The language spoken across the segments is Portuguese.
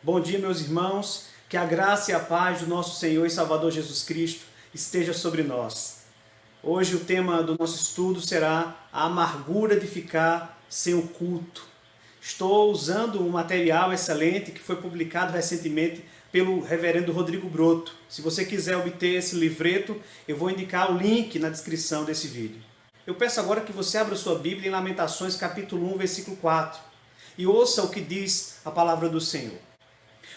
Bom dia, meus irmãos, que a graça e a paz do nosso Senhor e Salvador Jesus Cristo esteja sobre nós. Hoje o tema do nosso estudo será a amargura de ficar sem o culto. Estou usando um material excelente que foi publicado recentemente pelo reverendo Rodrigo Broto. Se você quiser obter esse livreto, eu vou indicar o link na descrição desse vídeo. Eu peço agora que você abra sua Bíblia em Lamentações capítulo 1, versículo 4 e ouça o que diz a palavra do Senhor.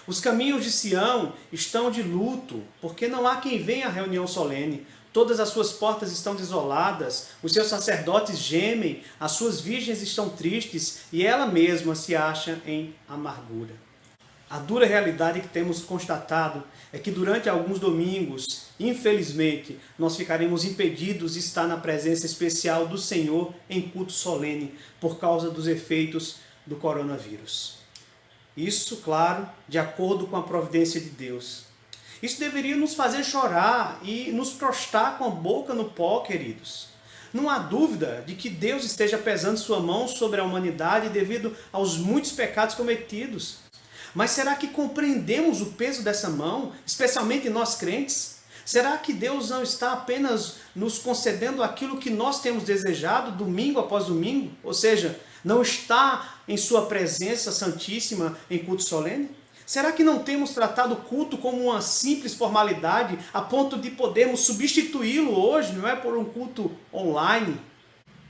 Os caminhos de Sião estão de luto, porque não há quem venha à reunião solene. Todas as suas portas estão desoladas, os seus sacerdotes gemem, as suas virgens estão tristes e ela mesma se acha em amargura. A dura realidade que temos constatado é que durante alguns domingos, infelizmente, nós ficaremos impedidos de estar na presença especial do Senhor em culto solene por causa dos efeitos do coronavírus. Isso, claro, de acordo com a providência de Deus. Isso deveria nos fazer chorar e nos prostrar com a boca no pó, queridos. Não há dúvida de que Deus esteja pesando sua mão sobre a humanidade devido aos muitos pecados cometidos. Mas será que compreendemos o peso dessa mão, especialmente nós crentes? Será que Deus não está apenas nos concedendo aquilo que nós temos desejado domingo após domingo? Ou seja, não está em sua presença santíssima em culto solene? Será que não temos tratado o culto como uma simples formalidade a ponto de podermos substituí-lo hoje, não é, por um culto online?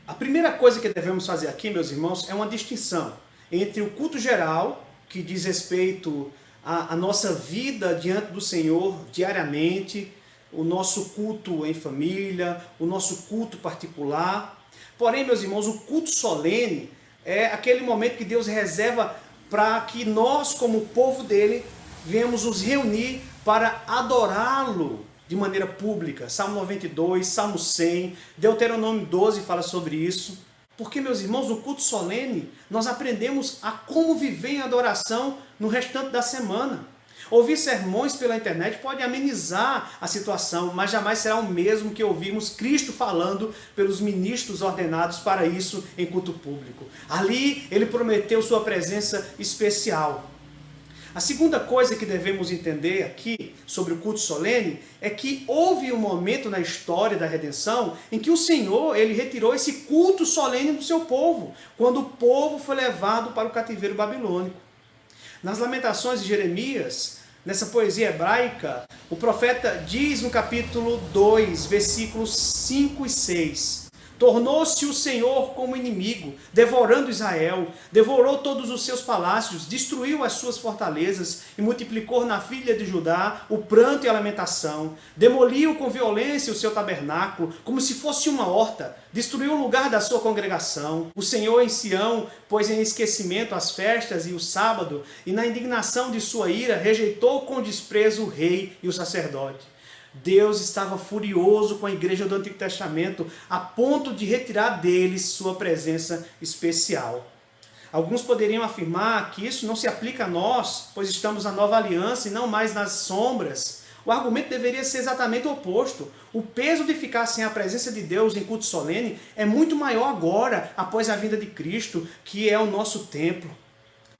A primeira coisa que devemos fazer aqui, meus irmãos, é uma distinção entre o culto geral, que diz respeito à nossa vida diante do Senhor diariamente, o nosso culto em família, o nosso culto particular. Porém, meus irmãos, o culto solene é aquele momento que Deus reserva para que nós, como povo dele, venhamos nos reunir para adorá-lo de maneira pública. Salmo 92, Salmo 100, Deuteronômio 12 fala sobre isso. Porque, meus irmãos, no culto solene, nós aprendemos a como viver em adoração no restante da semana. Ouvir sermões pela internet pode amenizar a situação, mas jamais será o mesmo que ouvirmos Cristo falando pelos ministros ordenados para isso em culto público. Ali, ele prometeu sua presença especial. A segunda coisa que devemos entender aqui sobre o culto solene é que houve um momento na história da redenção em que o Senhor ele retirou esse culto solene do seu povo, quando o povo foi levado para o cativeiro babilônico. Nas Lamentações de Jeremias, nessa poesia hebraica, o profeta diz no capítulo 2, versículos 5 e 6: tornou-se o Senhor como inimigo, devorando Israel, devorou todos os seus palácios, destruiu as suas fortalezas e multiplicou na filha de Judá o pranto e a lamentação. Demoliu com violência o seu tabernáculo, como se fosse uma horta, destruiu o lugar da sua congregação. O Senhor em Sião pôs em esquecimento as festas e o sábado, e na indignação de sua ira rejeitou com desprezo o rei e o sacerdote. Deus estava furioso com a igreja do Antigo Testamento, a ponto de retirar deles sua presença especial. Alguns poderiam afirmar que isso não se aplica a nós, pois estamos na nova aliança e não mais nas sombras. O argumento deveria ser exatamente o oposto. O peso de ficar sem a presença de Deus em culto solene é muito maior agora, após a vinda de Cristo, que é o nosso templo.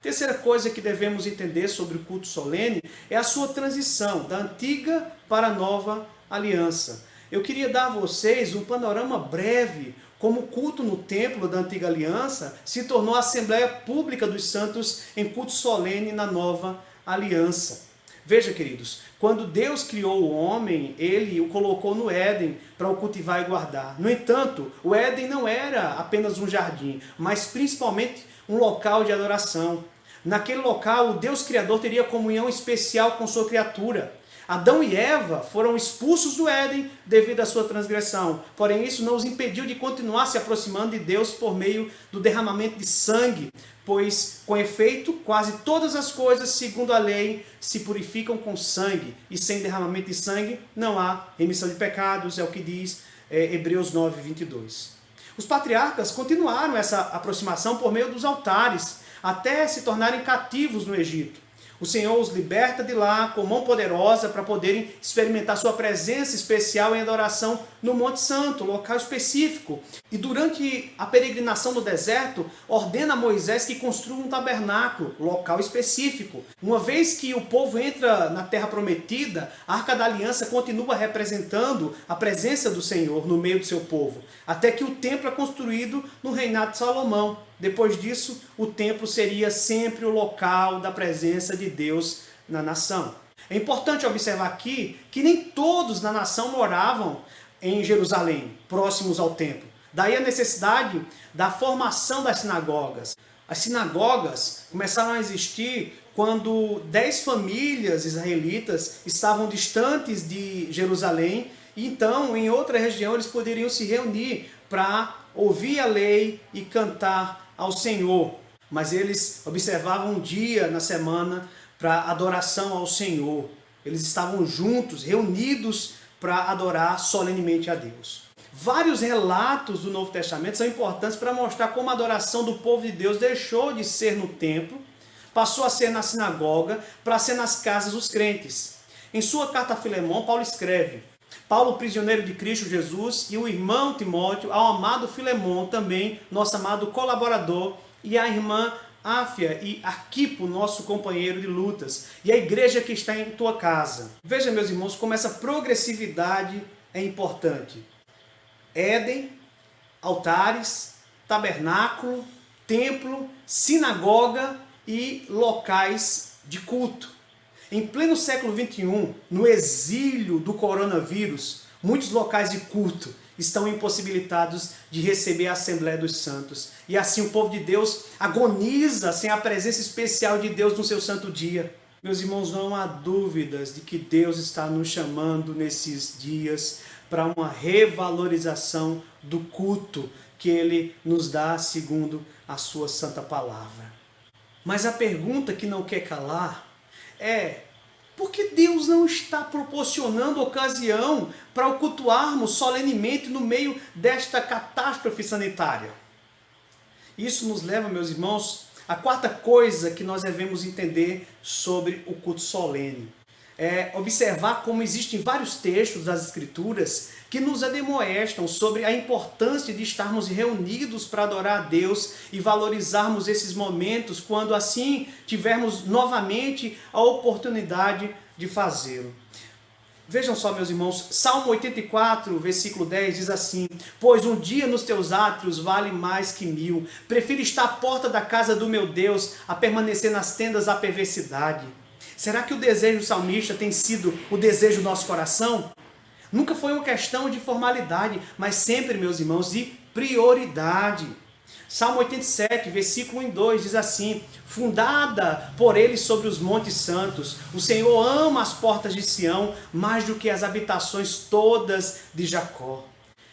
Terceira coisa que devemos entender sobre o culto solene é a sua transição da antiga para a nova aliança. Eu queria dar a vocês um panorama breve como o culto no templo da antiga aliança se tornou a Assembleia Pública dos Santos em culto solene na nova aliança. Veja, queridos, quando Deus criou o homem, ele o colocou no Éden para o cultivar e guardar. No entanto, o Éden não era apenas um jardim, mas principalmente um local de adoração. Naquele local, o Deus Criador teria comunhão especial com sua criatura. Adão e Eva foram expulsos do Éden devido à sua transgressão. Porém, isso não os impediu de continuar se aproximando de Deus por meio do derramamento de sangue, pois, com efeito, quase todas as coisas, segundo a lei, se purificam com sangue, e sem derramamento de sangue não há remissão de pecados, é o que diz Hebreus 9, 22. Os patriarcas continuaram essa aproximação por meio dos altares, até se tornarem cativos no Egito. O Senhor os liberta de lá com mão poderosa para poderem experimentar sua presença especial em adoração no Monte Santo, local específico. E durante a peregrinação no deserto, ordena a Moisés que construa um tabernáculo, local específico. Uma vez que o povo entra na terra prometida, a Arca da Aliança continua representando a presença do Senhor no meio do seu povo, até que o templo é construído no reinado de Salomão. Depois disso, o templo seria sempre o local da presença de Deus na nação. É importante observar aqui que nem todos na nação moravam em Jerusalém, próximos ao templo. Daí a necessidade da formação das sinagogas. As sinagogas começaram a existir quando 10 famílias israelitas estavam distantes de Jerusalém, e então em outra região eles poderiam se reunir para ouvir a lei e cantar ao Senhor. Mas eles observavam um dia na semana para adoração ao Senhor. Eles estavam juntos, reunidos para adorar solenemente a Deus. Vários relatos do Novo Testamento são importantes para mostrar como a adoração do povo de Deus deixou de ser no templo, passou a ser na sinagoga, para ser nas casas dos crentes. Em sua carta a Filemão, Paulo escreve: Paulo, prisioneiro de Cristo Jesus, e o irmão Timóteo, ao amado Filemão, também nosso amado colaborador, e a irmã Áfia e Arquipo, nosso companheiro de lutas, e a igreja que está em tua casa. Veja, meus irmãos, como essa progressividade é importante. Éden, altares, tabernáculo, templo, sinagoga e locais de culto. Em pleno século XXI, no exílio do coronavírus, muitos locais de culto estão impossibilitados de receber a Assembleia dos Santos. E assim o povo de Deus agoniza sem a presença especial de Deus no seu santo dia. Meus irmãos, não há dúvidas de que Deus está nos chamando nesses dias para uma revalorização do culto que Ele nos dá segundo a sua santa palavra. Mas a pergunta que não quer calar é: por que Deus não está proporcionando ocasião para o cultuarmos solenemente no meio desta catástrofe sanitária? Isso nos leva, meus irmãos, à quarta coisa que nós devemos entender sobre o culto solene. É observar como existem vários textos das Escrituras que nos admoestam sobre a importância de estarmos reunidos para adorar a Deus e valorizarmos esses momentos quando assim tivermos novamente a oportunidade de fazê-lo. Vejam só, meus irmãos, Salmo 84, versículo 10 diz assim: pois um dia nos teus átrios vale mais que 1000. Prefiro estar à porta da casa do meu Deus a permanecer nas tendas da perversidade. Será que o desejo do salmista tem sido o desejo do nosso coração? Nunca foi uma questão de formalidade, mas sempre, meus irmãos, de prioridade. Salmo 87, versículo 1 e 2 diz assim: fundada por ele sobre os montes santos, o Senhor ama as portas de Sião mais do que as habitações todas de Jacó.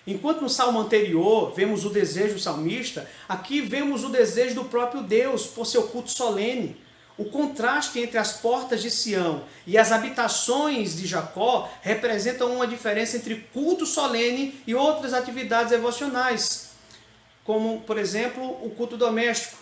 Enquanto no salmo anterior vemos o desejo do salmista, aqui vemos o desejo do próprio Deus por seu culto solene. O contraste entre as portas de Sião e as habitações de Jacó representa uma diferença entre culto solene e outras atividades devocionais, como, por exemplo, o culto doméstico.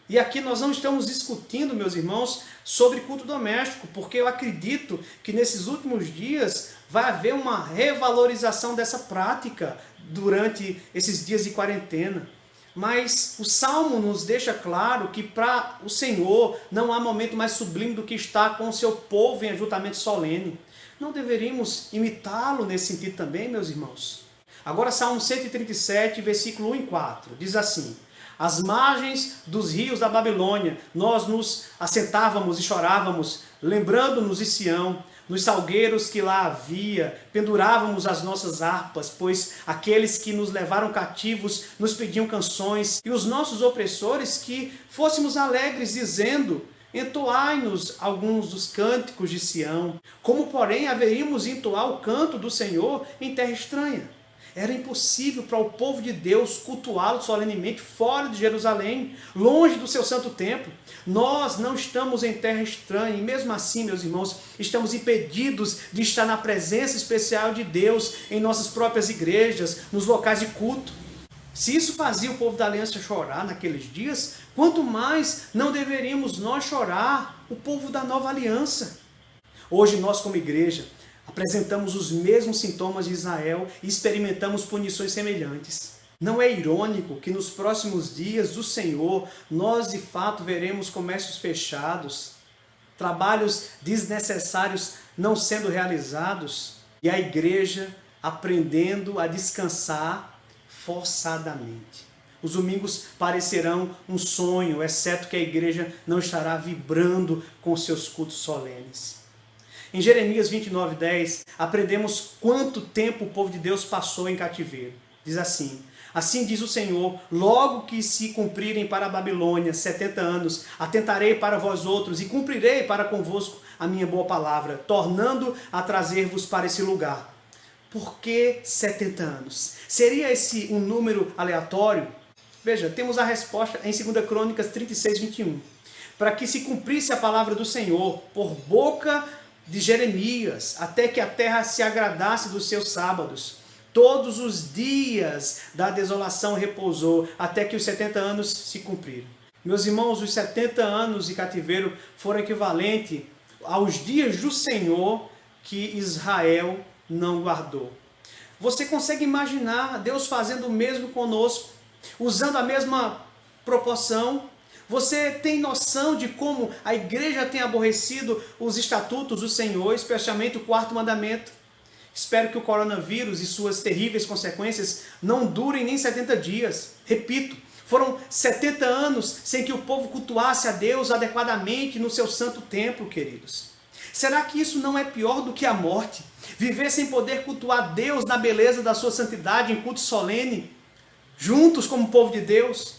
E aqui nós não estamos discutindo, meus irmãos, sobre culto doméstico, porque eu acredito que nesses últimos dias vai haver uma revalorização dessa prática durante esses dias de quarentena. Mas o Salmo nos deixa claro que para o Senhor não há momento mais sublime do que estar com o seu povo em ajuntamento solene. Não deveríamos imitá-lo nesse sentido também, meus irmãos? Agora Salmo 137, versículo 1 e 4, diz assim: às margens dos rios da Babilônia, nós nos assentávamos e chorávamos, lembrando-nos de Sião. Nos salgueiros que lá havia, pendurávamos as nossas harpas, pois aqueles que nos levaram cativos nos pediam canções, e os nossos opressores que fôssemos alegres, dizendo: entoai-nos alguns dos cânticos de Sião. Como, porém, haveríamos de entoar o canto do Senhor em terra estranha? Era impossível para o povo de Deus cultuá-lo solenemente fora de Jerusalém, longe do seu santo templo. Nós não estamos em terra estranha e mesmo assim, meus irmãos, estamos impedidos de estar na presença especial de Deus em nossas próprias igrejas, nos locais de culto. Se isso fazia o povo da aliança chorar naqueles dias, quanto mais não deveríamos nós chorar, o povo da nova aliança. Hoje nós, como igreja, apresentamos os mesmos sintomas de Israel e experimentamos punições semelhantes. Não é irônico que nos próximos dias do Senhor nós de fato veremos comércios fechados, trabalhos desnecessários não sendo realizados e a igreja aprendendo a descansar forçadamente. Os domingos parecerão um sonho, exceto que a igreja não estará vibrando com seus cultos solenes. Em Jeremias 29:10, aprendemos quanto tempo o povo de Deus passou em cativeiro. Diz assim: assim diz o Senhor, logo que se cumprirem para a Babilônia 70 anos, atentarei para vós outros e cumprirei para convosco a minha boa palavra, tornando a trazer-vos para esse lugar. Por que 70 anos? Seria esse um número aleatório? Veja, temos a resposta em 2 Crônicas 36:21. Para que se cumprisse a palavra do Senhor por boca de Jeremias, até que a terra se agradasse dos seus sábados. Todos os dias da desolação repousou, até que os 70 anos se cumpriram. Meus irmãos, os 70 anos de cativeiro foram equivalentes aos dias do Senhor que Israel não guardou. Você consegue imaginar Deus fazendo o mesmo conosco, usando a mesma proporção? Você tem noção de como a igreja tem aborrecido os estatutos do Senhor, especialmente o 4º mandamento? Espero que o coronavírus e suas terríveis consequências não durem nem 70 dias. Repito, foram 70 anos sem que o povo cultuasse a Deus adequadamente no seu santo templo, queridos. Será que isso não é pior do que a morte? Viver sem poder cultuar Deus na beleza da sua santidade em culto solene, juntos como povo de Deus?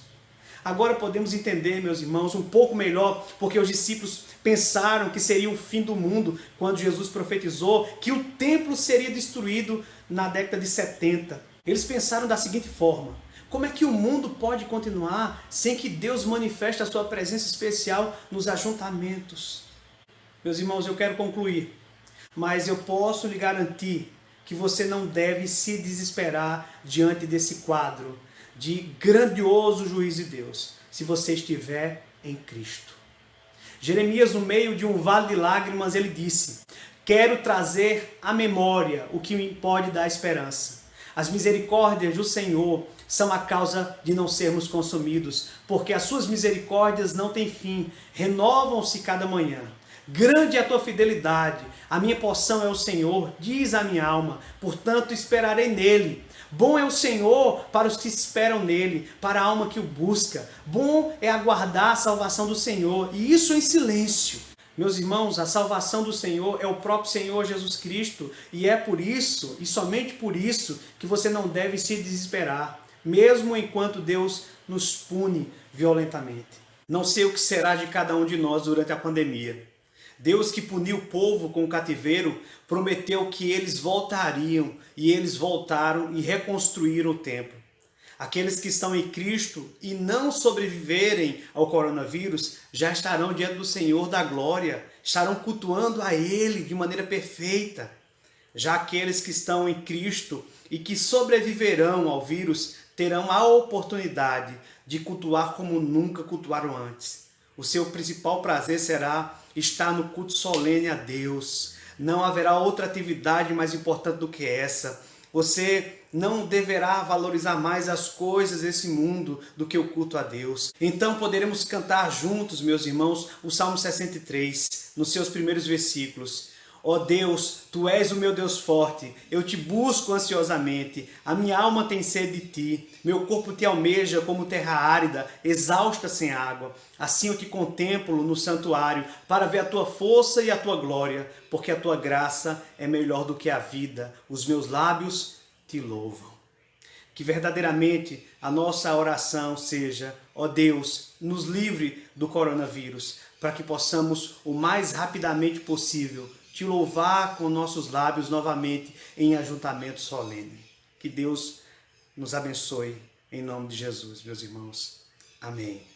Agora podemos entender, meus irmãos, um pouco melhor, porque os discípulos pensaram que seria o fim do mundo quando Jesus profetizou que o templo seria destruído na década de 70. Eles pensaram da seguinte forma: como é que o mundo pode continuar sem que Deus manifeste a sua presença especial nos ajuntamentos? Meus irmãos, eu quero concluir, mas eu posso lhe garantir que você não deve se desesperar diante desse quadro de grandioso juízo de Deus, se você estiver em Cristo. Jeremias, no meio de um vale de lágrimas, ele disse: quero trazer à memória o que me pode dar esperança. As misericórdias do Senhor são a causa de não sermos consumidos, porque as suas misericórdias não têm fim, renovam-se cada manhã. Grande é a tua fidelidade, a minha porção é o Senhor, diz a minha alma, portanto esperarei nele. Bom é o Senhor para os que esperam nele, para a alma que o busca. Bom é aguardar a salvação do Senhor, e isso em silêncio. Meus irmãos, a salvação do Senhor é o próprio Senhor Jesus Cristo, e é por isso, e somente por isso, que você não deve se desesperar, mesmo enquanto Deus nos pune violentamente. Não sei o que será de cada um de nós durante a pandemia. Deus, que puniu o povo com o cativeiro, prometeu que eles voltariam, e eles voltaram e reconstruíram o templo. Aqueles que estão em Cristo e não sobreviverem ao coronavírus já estarão diante do Senhor da glória, estarão cultuando a Ele de maneira perfeita. Já aqueles que estão em Cristo e que sobreviverão ao vírus terão a oportunidade de cultuar como nunca cultuaram antes. O seu principal prazer será estar no culto solene a Deus. Não haverá outra atividade mais importante do que essa. Você não deverá valorizar mais as coisas desse mundo do que o culto a Deus. Então poderemos cantar juntos, meus irmãos, o Salmo 63, nos seus primeiros versículos. Ó Deus, Tu és o meu Deus forte, eu te busco ansiosamente, a minha alma tem sede de Ti, meu corpo te almeja como terra árida, exausta sem água. Assim eu te contemplo no santuário, para ver a Tua força e a Tua glória, porque a Tua graça é melhor do que a vida, os meus lábios te louvam. Que verdadeiramente a nossa oração seja: ó Deus, nos livre do coronavírus, para que possamos o mais rapidamente possível te louvar com nossos lábios novamente em ajuntamento solene. Que Deus nos abençoe em nome de Jesus, meus irmãos. Amém.